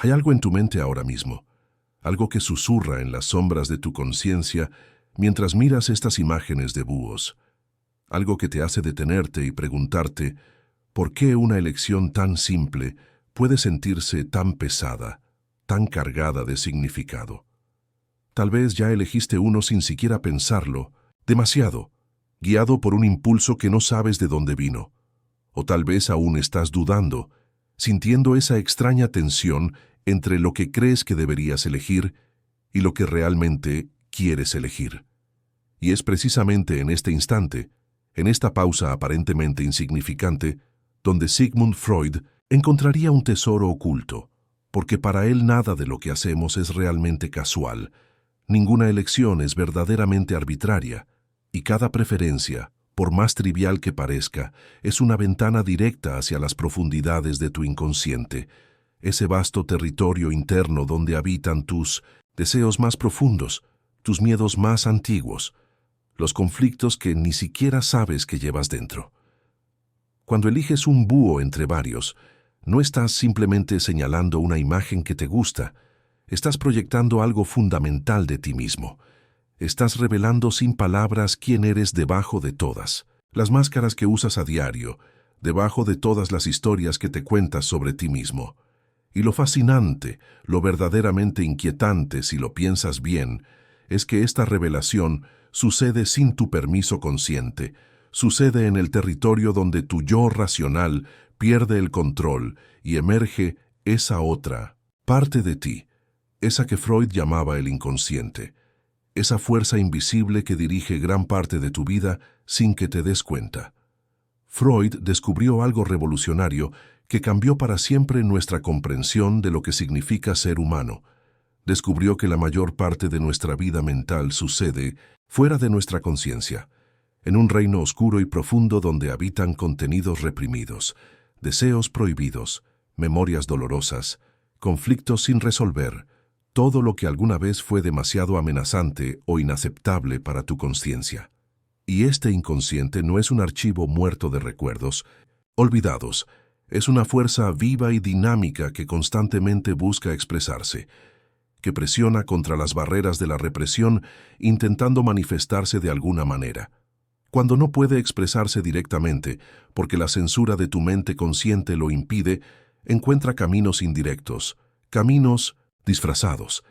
Hay algo en tu mente ahora mismo, algo que susurra en las sombras de tu conciencia mientras miras estas imágenes de búhos, algo que te hace detenerte y preguntarte por qué una elección tan simple puede sentirse tan pesada, tan cargada de significado. Tal vez ya elegiste uno sin siquiera pensarlo, demasiado, guiado por un impulso que no sabes de dónde vino. O tal vez aún estás dudando, sintiendo esa extraña tensión entre lo que crees que deberías elegir y lo que realmente quieres elegir. Y es precisamente en este instante, en esta pausa aparentemente insignificante, donde Sigmund Freud encontraría un tesoro oculto, porque para él nada de lo que hacemos es realmente casual, ninguna elección es verdaderamente arbitraria, y cada preferencia, por más trivial que parezca, es una ventana directa hacia las profundidades de tu inconsciente, ese vasto territorio interno donde habitan tus deseos más profundos, tus miedos más antiguos, los conflictos que ni siquiera sabes que llevas dentro. Cuando eliges un búho entre varios, no estás simplemente señalando una imagen que te gusta, estás proyectando algo fundamental de ti mismo. Estás revelando sin palabras quién eres debajo de todas las máscaras que usas a diario, debajo de todas las historias que te cuentas sobre ti mismo. Y lo fascinante, lo verdaderamente inquietante, si lo piensas bien, es que esta revelación sucede sin tu permiso consciente, sucede en el territorio donde tu yo racional pierde el control y emerge esa otra parte de ti, esa que Freud llamaba el inconsciente, esa fuerza invisible que dirige gran parte de tu vida sin que te des cuenta. Freud descubrió algo revolucionario que cambió para siempre nuestra comprensión de lo que significa ser humano. Descubrió que la mayor parte de nuestra vida mental sucede fuera de nuestra conciencia, en un reino oscuro y profundo donde habitan contenidos reprimidos, deseos prohibidos, memorias dolorosas, conflictos sin resolver, todo lo que alguna vez fue demasiado amenazante o inaceptable para tu conciencia. Y este inconsciente no es un archivo muerto de recuerdos, olvidados, es una fuerza viva y dinámica que constantemente busca expresarse, que presiona contra las barreras de la represión intentando manifestarse de alguna manera. Cuando no puede expresarse directamente, porque la censura de tu mente consciente lo impide, encuentra caminos indirectos, caminos disfrazados.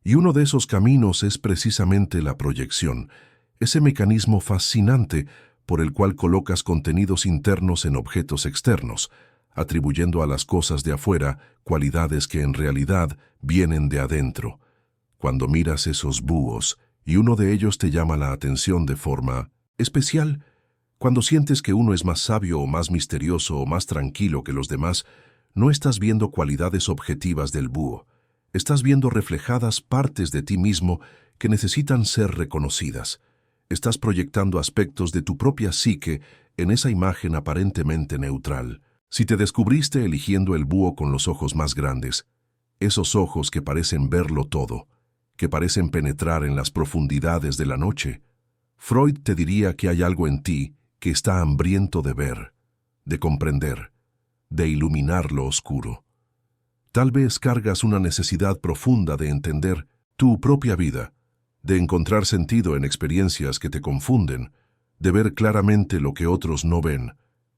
Y uno de esos caminos es precisamente la proyección, ese mecanismo fascinante por el cual colocas contenidos internos en objetos externos, atribuyendo a las cosas de afuera cualidades que en realidad vienen de adentro. Cuando miras esos búhos y uno de ellos te llama la atención de forma especial, cuando sientes que uno es más sabio o más misterioso o más tranquilo que los demás, no estás viendo cualidades objetivas del búho, estás viendo reflejadas partes de ti mismo que necesitan ser reconocidas. Estás proyectando aspectos de tu propia psique en esa imagen aparentemente neutral. Si te descubriste eligiendo el búho con los ojos más grandes, esos ojos que parecen verlo todo, que parecen penetrar en las profundidades de la noche, Freud te diría que hay algo en ti que está hambriento de ver, de comprender, de iluminar lo oscuro. Tal vez cargas una necesidad profunda de entender tu propia vida, de encontrar sentido en experiencias que te confunden, de ver claramente lo que otros no ven.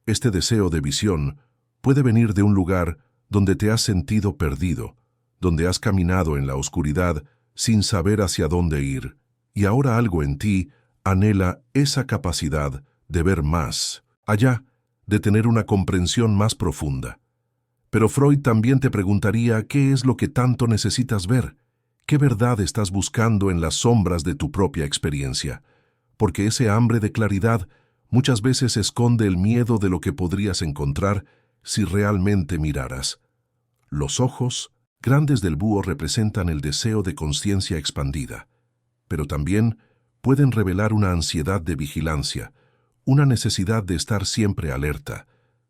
Este deseo de visión puede venir de un lugar donde te has sentido perdido, donde has caminado en la oscuridad sin saber hacia dónde ir, y ahora algo en ti anhela esa capacidad de ver más allá, de tener una comprensión más profunda. Pero Freud también te preguntaría qué es lo que tanto necesitas ver, qué verdad estás buscando en las sombras de tu propia experiencia, porque ese hambre de claridad muchas veces esconde el miedo de lo que podrías encontrar si realmente miraras. Los ojos grandes del búho representan el deseo de conciencia expandida, pero también pueden revelar una ansiedad de vigilancia, una necesidad de estar siempre alerta,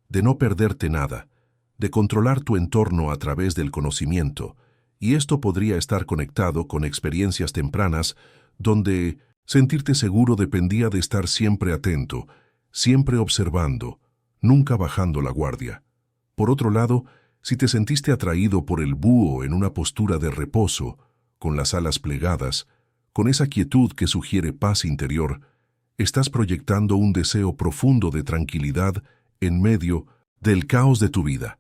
de no perderte nada, de controlar tu entorno a través del conocimiento, y esto podría estar conectado con experiencias tempranas donde sentirte seguro dependía de estar siempre atento, siempre observando, nunca bajando la guardia. Por otro lado, Si te sentiste atraído por el búho en una postura de reposo, con las alas plegadas, con esa quietud que sugiere paz interior, estás proyectando un deseo profundo de tranquilidad en medio del caos de tu vida.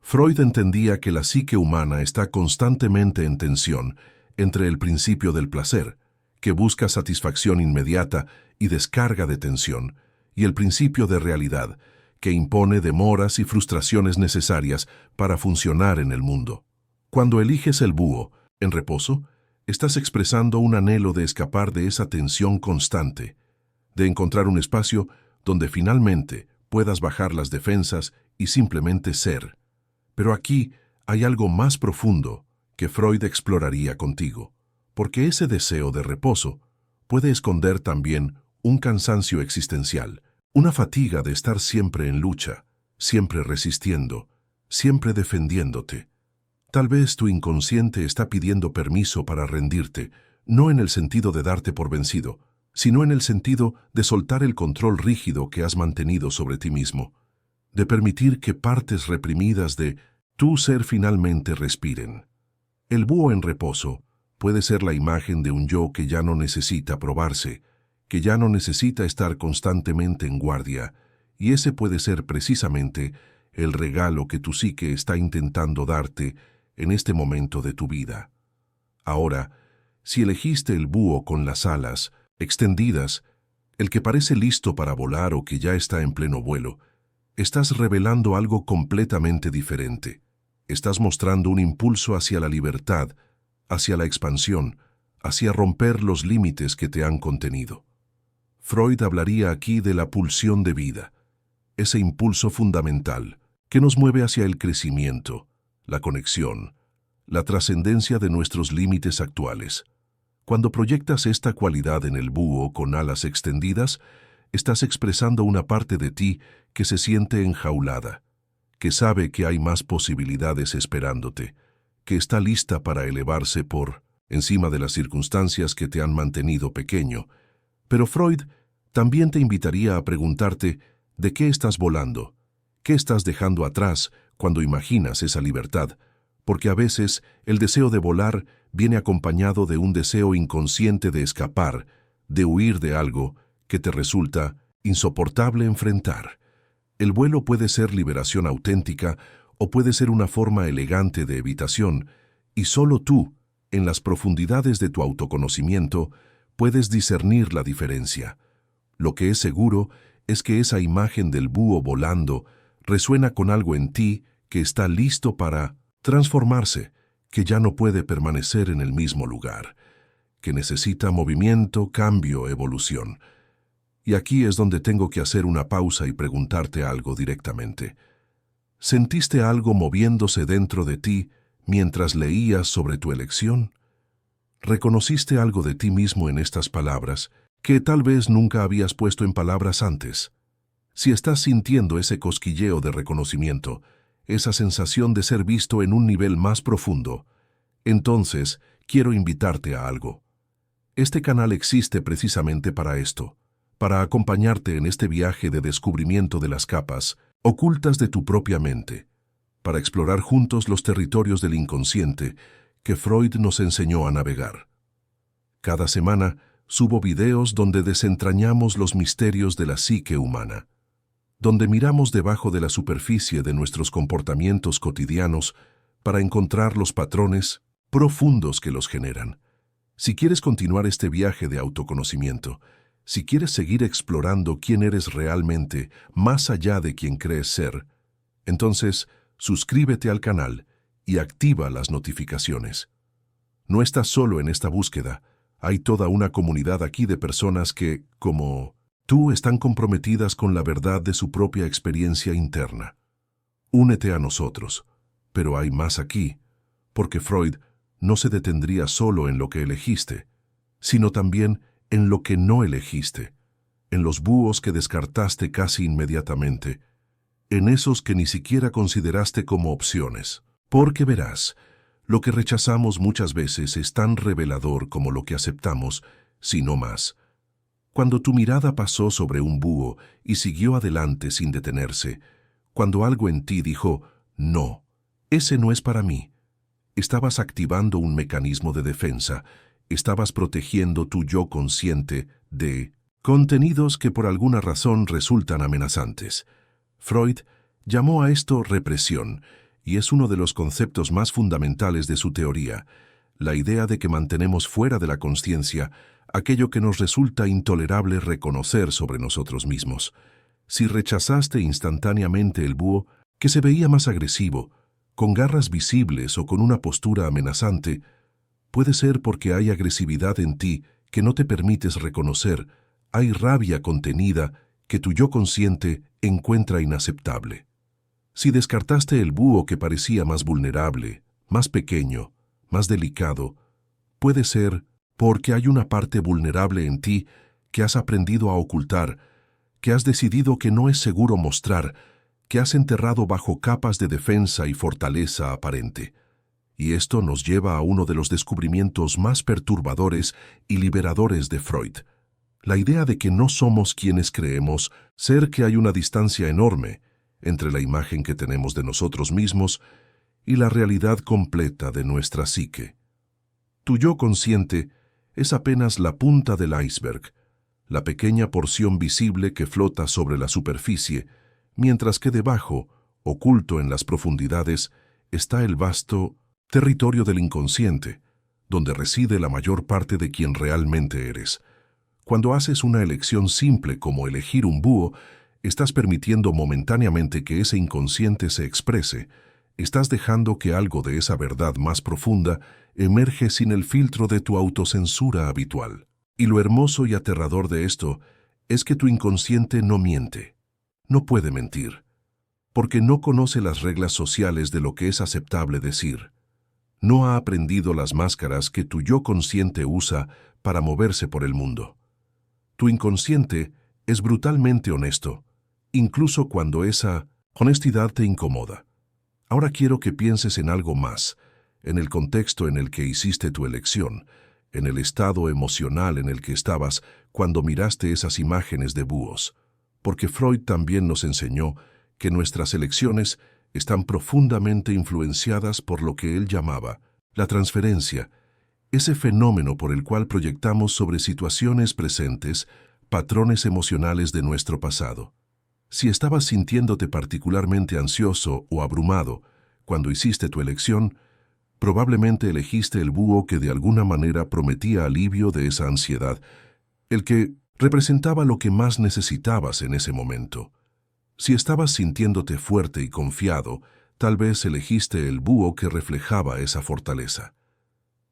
Freud entendía que la psique humana está constantemente en tensión entre el principio del placer, que busca satisfacción inmediata y descarga de tensión, y el principio de realidad, que impone demoras y frustraciones necesarias para funcionar en el mundo. Cuando eliges el búho, en reposo, estás expresando un anhelo de escapar de esa tensión constante, de encontrar un espacio donde finalmente puedas bajar las defensas y simplemente ser. Pero aquí hay algo más profundo que Freud exploraría contigo, porque ese deseo de reposo puede esconder también un cansancio existencial, una fatiga de estar siempre en lucha, siempre resistiendo, siempre defendiéndote. Tal vez tu inconsciente está pidiendo permiso para rendirte, no en el sentido de darte por vencido, sino en el sentido de soltar el control rígido que has mantenido sobre ti mismo, de permitir que partes reprimidas de tu ser finalmente respiren. El búho en reposo puede ser la imagen de un yo que ya no necesita probarse, que ya no necesita estar constantemente en guardia, y ese puede ser precisamente el regalo que tu psique está intentando darte en este momento de tu vida. Ahora, si elegiste el búho con las alas extendidas, el que parece listo para volar o que ya está en pleno vuelo, estás revelando algo completamente diferente. Estás mostrando un impulso hacia la libertad, hacia la expansión, hacia romper los límites que te han contenido. Freud hablaría aquí de la pulsión de vida, ese impulso fundamental que nos mueve hacia el crecimiento, la conexión, la trascendencia de nuestros límites actuales. Cuando proyectas esta cualidad en el búho con alas extendidas, estás expresando una parte de ti que se siente enjaulada, que sabe que hay más posibilidades esperándote, que está lista para elevarse por encima de las circunstancias que te han mantenido pequeño. Pero Freud también te invitaría a preguntarte ¿de qué estás volando? ¿Qué estás dejando atrás cuando imaginas esa libertad? Porque a veces el deseo de volar viene acompañado de un deseo inconsciente de escapar, de huir de algo que te resulta insoportable enfrentar. El vuelo puede ser liberación auténtica o puede ser una forma elegante de evitación, y solo tú, en las profundidades de tu autoconocimiento, puedes discernir la diferencia. Lo que es seguro es que esa imagen del búho volando resuena con algo en ti que está listo para transformarse, que ya no puede permanecer en el mismo lugar, que necesita movimiento, cambio, evolución. Y aquí es donde tengo que hacer una pausa y preguntarte algo directamente. ¿Sentiste algo moviéndose dentro de ti mientras leías sobre tu elección? ¿Reconociste algo de ti mismo en estas palabras que tal vez nunca habías puesto en palabras antes? Si estás sintiendo ese cosquilleo de reconocimiento, esa sensación de ser visto en un nivel más profundo, entonces quiero invitarte a algo. Este canal existe precisamente para esto, para acompañarte en este viaje de descubrimiento de las capas ocultas de tu propia mente, para explorar juntos los territorios del inconsciente que Freud nos enseñó a navegar. Cada semana subo videos donde desentrañamos los misterios de la psique humana, donde miramos debajo de la superficie de nuestros comportamientos cotidianos para encontrar los patrones profundos que los generan. Si quieres continuar este viaje de autoconocimiento, si quieres seguir explorando quién eres realmente, más allá de quien crees ser, entonces suscríbete al canal y activa las notificaciones. No estás solo en esta búsqueda, hay toda una comunidad aquí de personas que, como tú, están comprometidas con la verdad de su propia experiencia interna. Únete a nosotros, pero hay más aquí, porque Freud no se detendría solo en lo que elegiste, sino también en lo que no elegiste, en los búhos que descartaste casi inmediatamente, en esos que ni siquiera consideraste como opciones. Porque verás, lo que rechazamos muchas veces es tan revelador como lo que aceptamos, si no más. Cuando tu mirada pasó sobre un búho y siguió adelante sin detenerse, cuando algo en ti dijo, no, Ese no es para mí. Estabas activando un mecanismo de defensa. Estabas protegiendo tu yo consciente de contenidos que por alguna razón resultan amenazantes. Freud llamó a esto represión, y es uno de los conceptos más fundamentales de su teoría, la idea de que mantenemos fuera de la consciencia aquello que nos resulta intolerable reconocer sobre nosotros mismos. Si rechazaste instantáneamente el búho, que se veía más agresivo, con garras visibles o con una postura amenazante, puede ser porque hay agresividad en ti que no te permites reconocer, hay rabia contenida que tu yo consciente encuentra inaceptable. Si descartaste el búho que parecía más vulnerable, más pequeño, más delicado, puede ser porque hay una parte vulnerable en ti que has aprendido a ocultar, que has decidido que no es seguro mostrar, que has enterrado bajo capas de defensa y fortaleza aparente. Y esto nos lleva a uno de los descubrimientos más perturbadores y liberadores de Freud. La idea de que no somos quienes creemos ser, que hay una distancia enorme entre la imagen que tenemos de nosotros mismos y la realidad completa de nuestra psique. Tu yo consciente es apenas la punta del iceberg, la pequeña porción visible que flota sobre la superficie, mientras que debajo, oculto en las profundidades, está el vasto territorio del inconsciente, donde reside la mayor parte de quien realmente eres. Cuando haces una elección simple como elegir un búho, estás permitiendo momentáneamente que ese inconsciente se exprese. Estás dejando que algo de esa verdad más profunda emerge sin el filtro de tu autocensura habitual. Y lo hermoso y aterrador de esto es que tu inconsciente no miente. No puede mentir, porque no conoce las reglas sociales de lo que es aceptable decir. No ha aprendido las máscaras que tu yo consciente usa para moverse por el mundo. Tu inconsciente es brutalmente honesto, incluso cuando esa honestidad te incomoda. Ahora quiero que pienses en algo más, en el contexto en el que hiciste tu elección, en el estado emocional en el que estabas cuando miraste esas imágenes de búhos, porque Freud también nos enseñó que nuestras elecciones están profundamente influenciadas por lo que él llamaba la transferencia, ese fenómeno por el cual proyectamos sobre situaciones presentes patrones emocionales de nuestro pasado. Si estabas sintiéndote particularmente ansioso o abrumado cuando hiciste tu elección, probablemente elegiste el búho que de alguna manera prometía alivio de esa ansiedad, el que representaba lo que más necesitabas en ese momento. Si estabas sintiéndote fuerte y confiado, tal vez elegiste el búho que reflejaba esa fortaleza.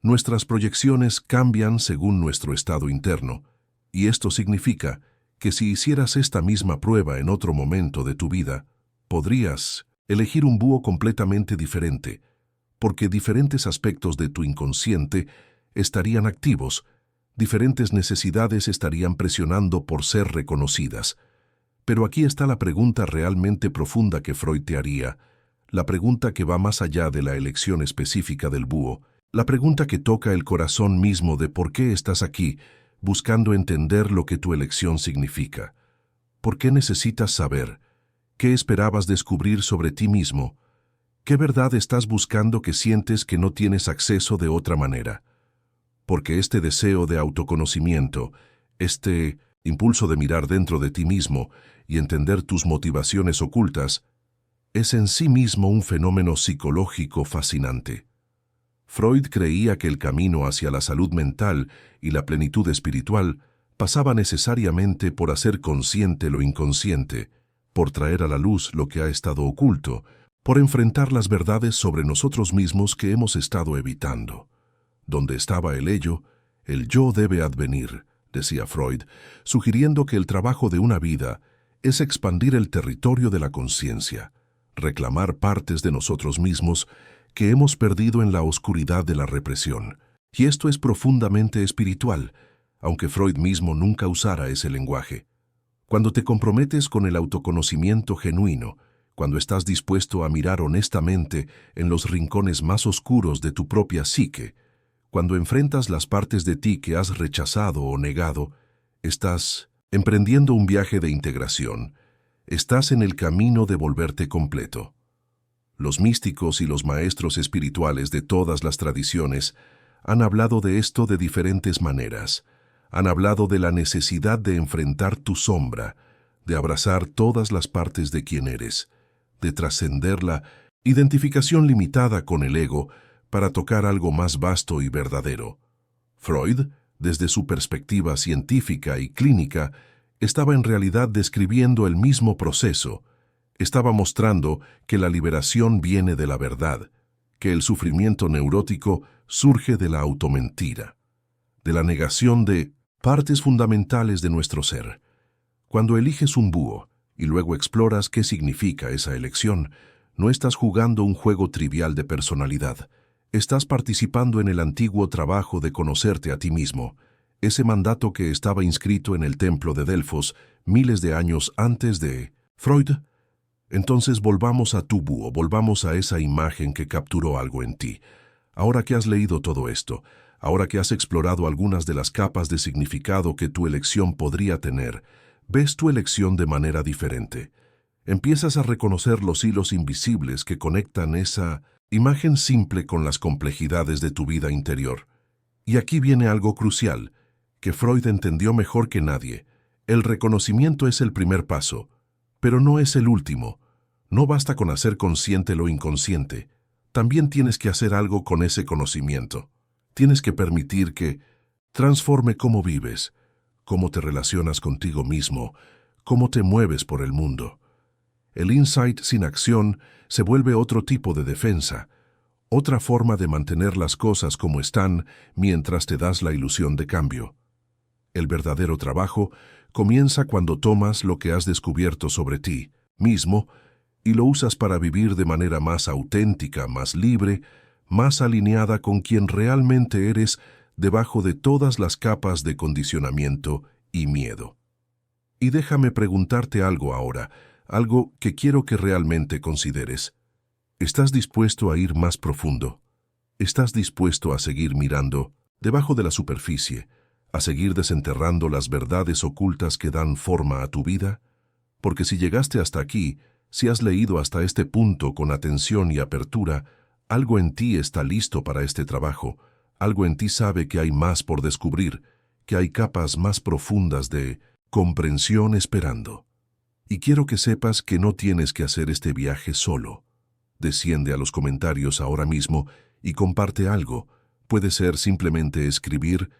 Nuestras proyecciones cambian según nuestro estado interno, y esto significa que si hicieras esta misma prueba en otro momento de tu vida, podrías elegir un búho completamente diferente, porque diferentes aspectos de tu inconsciente estarían activos, diferentes necesidades estarían presionando por ser reconocidas. Pero aquí está la pregunta realmente profunda que Freud te haría, la pregunta que va más allá de la elección específica del búho, la pregunta que toca el corazón mismo de por qué estás aquí, buscando entender lo que tu elección significa. ¿Por qué necesitas saber? ¿Qué esperabas descubrir sobre ti mismo? ¿Qué verdad estás buscando que sientes que no tienes acceso de otra manera? Porque este deseo de autoconocimiento, este impulso de mirar dentro de ti mismo y entender tus motivaciones ocultas, es en sí mismo un fenómeno psicológico fascinante. Freud creía que el camino hacia la salud mental y la plenitud espiritual pasaba necesariamente por hacer consciente lo inconsciente, por traer a la luz lo que ha estado oculto, por enfrentar las verdades sobre nosotros mismos que hemos estado evitando. Donde estaba el ello, el yo debe advenir, decía Freud, sugiriendo que el trabajo de una vida es expandir el territorio de la conciencia, reclamar partes de nosotros mismos que hemos perdido en la oscuridad de la represión. Y esto es profundamente espiritual, aunque Freud mismo nunca usara ese lenguaje. Cuando te comprometes con el autoconocimiento genuino, cuando estás dispuesto a mirar honestamente en los rincones más oscuros de tu propia psique, cuando enfrentas las partes de ti que has rechazado o negado, estás emprendiendo un viaje de integración, estás en el camino de volverte completo. Los místicos y los maestros espirituales de todas las tradiciones han hablado de esto de diferentes maneras. Han hablado de la necesidad de enfrentar tu sombra, de abrazar todas las partes de quien eres, de trascender la identificación limitada con el ego para tocar algo más vasto y verdadero. Freud, desde su perspectiva científica y clínica, estaba en realidad describiendo el mismo proceso. Estaba mostrando que la liberación viene de la verdad, que el sufrimiento neurótico surge de la automentira, de la negación de partes fundamentales de nuestro ser. Cuando eliges un búho y luego exploras qué significa esa elección, no estás jugando un juego trivial de personalidad. Estás participando en el antiguo trabajo de conocerte a ti mismo, ese mandato que estaba inscrito en el templo de Delfos miles de años antes de Freud. Entonces volvamos a tu búho, volvamos a esa imagen que capturó algo en ti. Ahora que has leído todo esto, ahora que has explorado algunas de las capas de significado que tu elección podría tener, ves tu elección de manera diferente. Empiezas a reconocer los hilos invisibles que conectan esa imagen simple con las complejidades de tu vida interior. Y aquí viene algo crucial, que Freud entendió mejor que nadie. El reconocimiento es el primer paso, pero no es el último. No basta con hacer consciente lo inconsciente. También tienes que hacer algo con ese conocimiento. Tienes que permitir que transforme cómo vives, cómo te relacionas contigo mismo, cómo te mueves por el mundo. El insight sin acción se vuelve otro tipo de defensa, otra forma de mantener las cosas como están mientras te das la ilusión de cambio. El verdadero trabajo comienza cuando tomas lo que has descubierto sobre ti mismo y lo usas para vivir de manera más auténtica, más libre, más alineada con quien realmente eres debajo de todas las capas de condicionamiento y miedo. Y déjame preguntarte algo ahora, algo que quiero que realmente consideres. ¿Estás dispuesto a ir más profundo? ¿Estás dispuesto a seguir mirando debajo de la superficie, a seguir desenterrando las verdades ocultas que dan forma a tu vida? Porque si llegaste hasta aquí, si has leído hasta este punto con atención y apertura, algo en ti está listo para este trabajo, algo en ti sabe que hay más por descubrir, que hay capas más profundas de comprensión esperando. Y quiero que sepas que no tienes que hacer este viaje solo. Desciende a los comentarios ahora mismo y comparte algo. Puede ser simplemente escribir,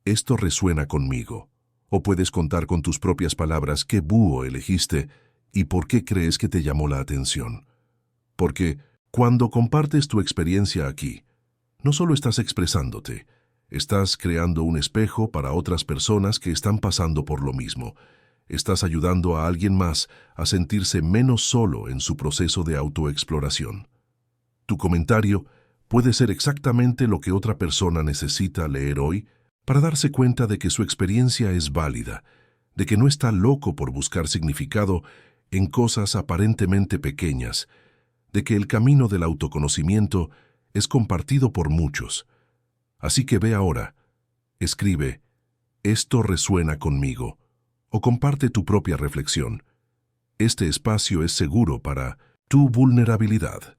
esto resuena conmigo. O puedes contar con tus propias palabras qué búho elegiste y por qué crees que te llamó la atención. Porque cuando compartes tu experiencia aquí, no solo estás expresándote, estás creando un espejo para otras personas que están pasando por lo mismo. Estás ayudando a alguien más a sentirse menos solo en su proceso de autoexploración. Tu comentario puede ser exactamente lo que otra persona necesita leer hoy para darse cuenta de que su experiencia es válida, de que no está loco por buscar significado en cosas aparentemente pequeñas, de que el camino del autoconocimiento es compartido por muchos. Así que ve ahora, escribe, esto resuena conmigo, o comparte tu propia reflexión. Este espacio es seguro para tu vulnerabilidad.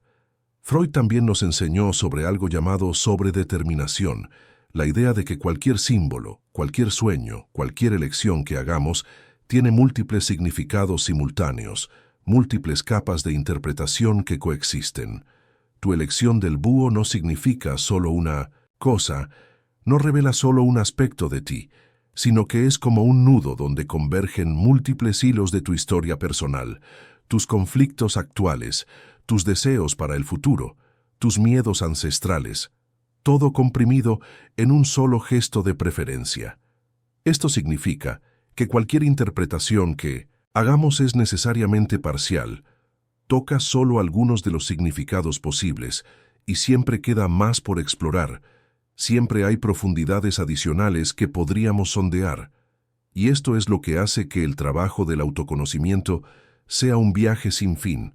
Freud también nos enseñó sobre algo llamado sobredeterminación, la idea de que cualquier símbolo, cualquier sueño, cualquier elección que hagamos tiene múltiples significados simultáneos, múltiples capas de interpretación que coexisten. Tu elección del búho no significa solo una cosa, no revela solo un aspecto de ti, sino que es como un nudo donde convergen múltiples hilos de tu historia personal, tus conflictos actuales, tus deseos para el futuro, tus miedos ancestrales, todo comprimido en un solo gesto de preferencia. Esto significa que cualquier interpretación que hagamos es necesariamente parcial, toca solo algunos de los significados posibles y siempre queda más por explorar. Siempre hay profundidades adicionales que podríamos sondear, y esto es lo que hace que el trabajo del autoconocimiento sea un viaje sin fin,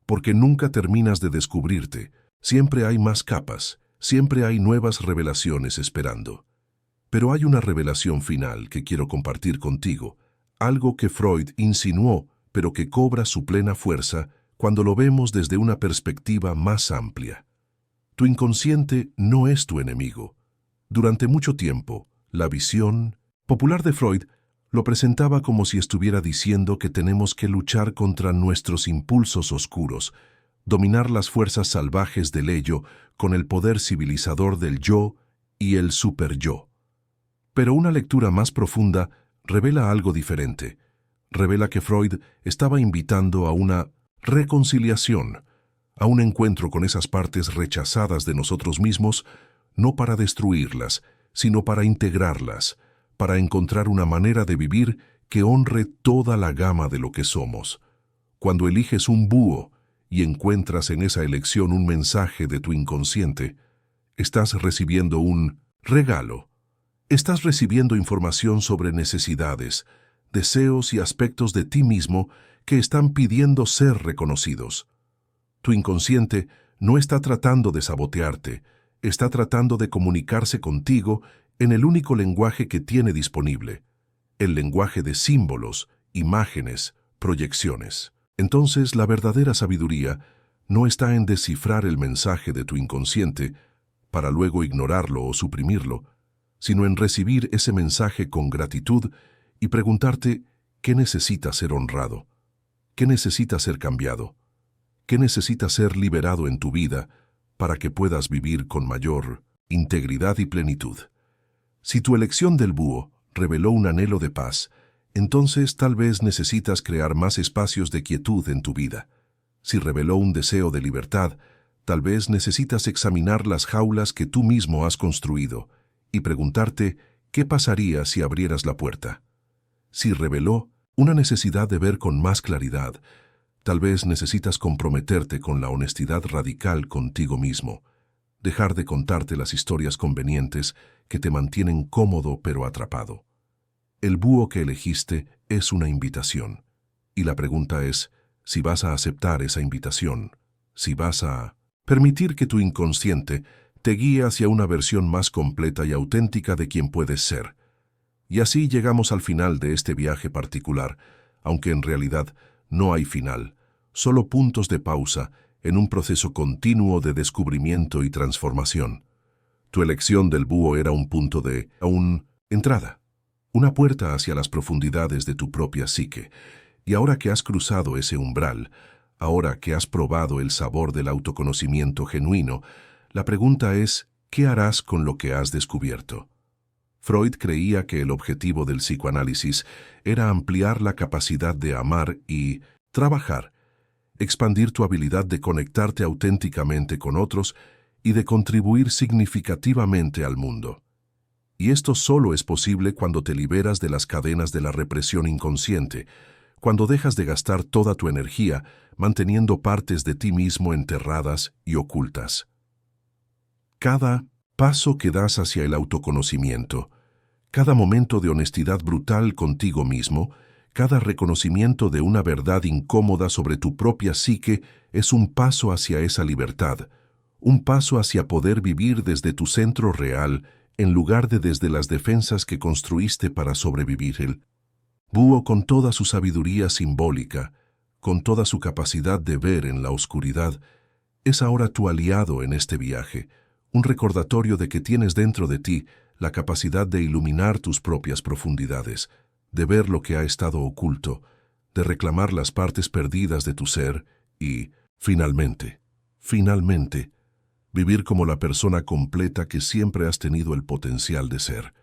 porque nunca terminas de descubrirte, siempre hay más capas, siempre hay nuevas revelaciones esperando. Pero hay una revelación final que quiero compartir contigo, algo que Freud insinuó, pero que cobra su plena fuerza cuando lo vemos desde una perspectiva más amplia. Tu inconsciente no es tu enemigo. Durante mucho tiempo, la visión popular de Freud lo presentaba como si estuviera diciendo que tenemos que luchar contra nuestros impulsos oscuros, dominar las fuerzas salvajes del ello con el poder civilizador del yo y el superyo. Pero una lectura más profunda revela algo diferente. Revela que Freud estaba invitando a una reconciliación, a un encuentro con esas partes rechazadas de nosotros mismos, no para destruirlas, sino para integrarlas, para encontrar una manera de vivir que honre toda la gama de lo que somos. Cuando eliges un búho y encuentras en esa elección un mensaje de tu inconsciente, estás recibiendo un regalo. Estás recibiendo información sobre necesidades, deseos y aspectos de ti mismo que están pidiendo ser reconocidos. Tu inconsciente no está tratando de sabotearte, está tratando de comunicarse contigo en el único lenguaje que tiene disponible, el lenguaje de símbolos, imágenes, proyecciones. Entonces, la verdadera sabiduría no está en descifrar el mensaje de tu inconsciente para luego ignorarlo o suprimirlo, sino en recibir ese mensaje con gratitud y preguntarte qué necesita ser honrado, qué necesita ser cambiado, qué necesita ser liberado en tu vida para que puedas vivir con mayor integridad y plenitud. Si tu elección del búho reveló un anhelo de paz, entonces tal vez necesitas crear más espacios de quietud en tu vida. Si reveló un deseo de libertad, tal vez necesitas examinar las jaulas que tú mismo has construido y preguntarte qué pasaría si abrieras la puerta. Si reveló una necesidad de ver con más claridad, tal vez necesitas comprometerte con la honestidad radical contigo mismo, dejar de contarte las historias convenientes que te mantienen cómodo pero atrapado. El búho que elegiste es una invitación, y la pregunta es si vas a aceptar esa invitación, si vas a permitir que tu inconsciente te guíe hacia una versión más completa y auténtica de quien puedes ser. Y así llegamos al final de este viaje particular, aunque en realidad no hay final, solo puntos de pausa en un proceso continuo de descubrimiento y transformación. Tu elección del búho era un punto de entrada, una puerta hacia las profundidades de tu propia psique. Y ahora que has cruzado ese umbral, ahora que has probado el sabor del autoconocimiento genuino, la pregunta es, ¿qué harás con lo que has descubierto? Freud creía que el objetivo del psicoanálisis era ampliar la capacidad de amar y trabajar, expandir tu habilidad de conectarte auténticamente con otros y de contribuir significativamente al mundo. Y esto solo es posible cuando te liberas de las cadenas de la represión inconsciente, cuando dejas de gastar toda tu energía manteniendo partes de ti mismo enterradas y ocultas. Cada paso que das hacia el autoconocimiento, cada momento de honestidad brutal contigo mismo, cada reconocimiento de una verdad incómoda sobre tu propia psique es un paso hacia esa libertad, un paso hacia poder vivir desde tu centro real en lugar de desde las defensas que construiste para sobrevivir. El búho, con toda su sabiduría simbólica, con toda su capacidad de ver en la oscuridad, es ahora tu aliado en este viaje, un recordatorio de que tienes dentro de ti la capacidad de iluminar tus propias profundidades, de ver lo que ha estado oculto, de reclamar las partes perdidas de tu ser y, finalmente, vivir como la persona completa que siempre has tenido el potencial de ser.